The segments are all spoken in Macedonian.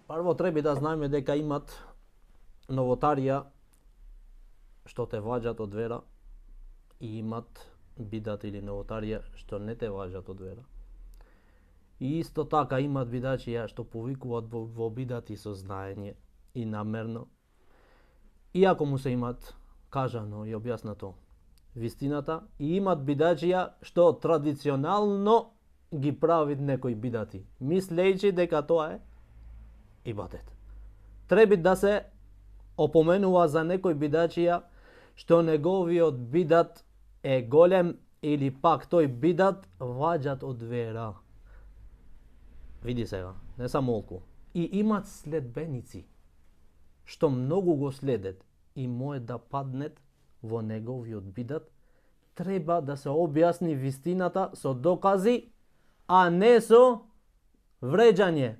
Прво треба да знаеме дека имат новотарија што те ваѓат од вера и имат бидат или новотарија што не те ваѓат од вера. И исто така имат бидачија што повикуваат во бидат и со знаење и намерно, иако му се имат кажано и објаснато вистината, и имат бидачија што традиционално ги правит некои бидати, мислејќи дека тоа е ибадет. Треба да се опоменува за некои бидачија што неговиот бидат е голем или пак тој бидат ваѓат од вера. Види сега, не само олку. И имат следбеници што многу го следет и може да паднет во неговиот бидат, треба да се објасни вистината со докази, а не со вреđање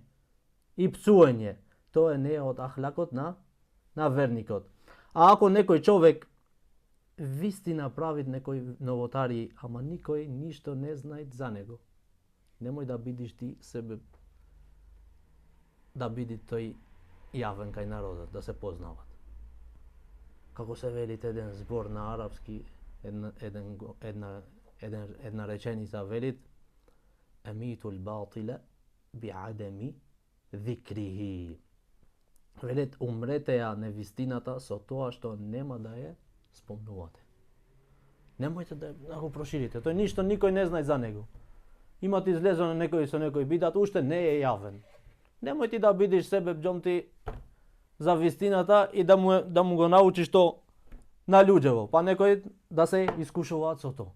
и псување. Тоа не е од ахлакот на верникот. А ако некој човек вистина прави некои новотари, ама никој ништо не знае за него, немој да бидиш ти себе, да биди тој јавен кај народот, да се познават. Како се велит еден збор на арапски, една реченица велит: емитул батила би адеми ذكره. Велет, умрете ја невистината со тоа што нема да ја спомнувате. Немојте да го проширите. Тој ништо никој не знае за него. Имате излезено некој со некој бидат, уште не е јавен. Немој ти да бидиш себе џомти за вистината и да му го научиш то на луѓево, па некој да се искушуваат со тоа.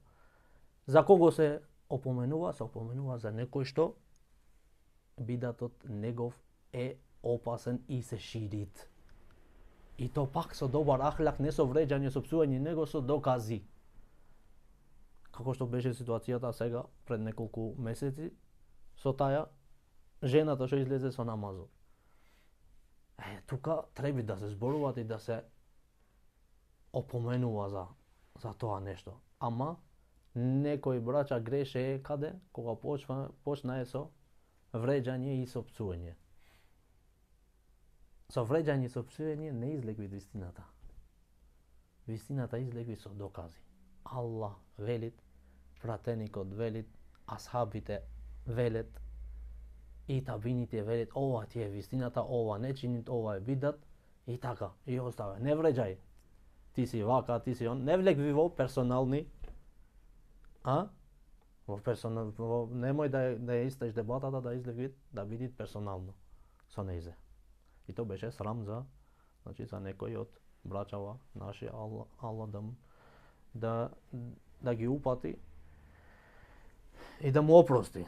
За кого се опоменува? Се опоменува за некој што бидатот негов е опасен и се ширит. И то пак со добар ахлак, не со вреđање, со псување, него со докази. Како што беше ситуацијата сега, пред неколку месеци, со таа жената што излезе со намазот. Тука треба да се зборуваат и да се опоменува за тоа нешто. Ама, некој браќа греше каде? Кога почна со вреđање и со псување. Со вреđање и со псување не излегви вистината. Вистината излегви со докази. Аллах велит, пратеникот велит, асхабите велет и табините велит, ова ти е вистината, ова не чинит, ова е бидат и така, и остава. Не вреđај. Ти си вака, ти си он. Не влегви во персонални, немој да ја исташ дебатата, да излеги, да биде персонално со нејзе. И тоа беше срам за некој од браќава наши, Аллах да ги упати и да му опрости.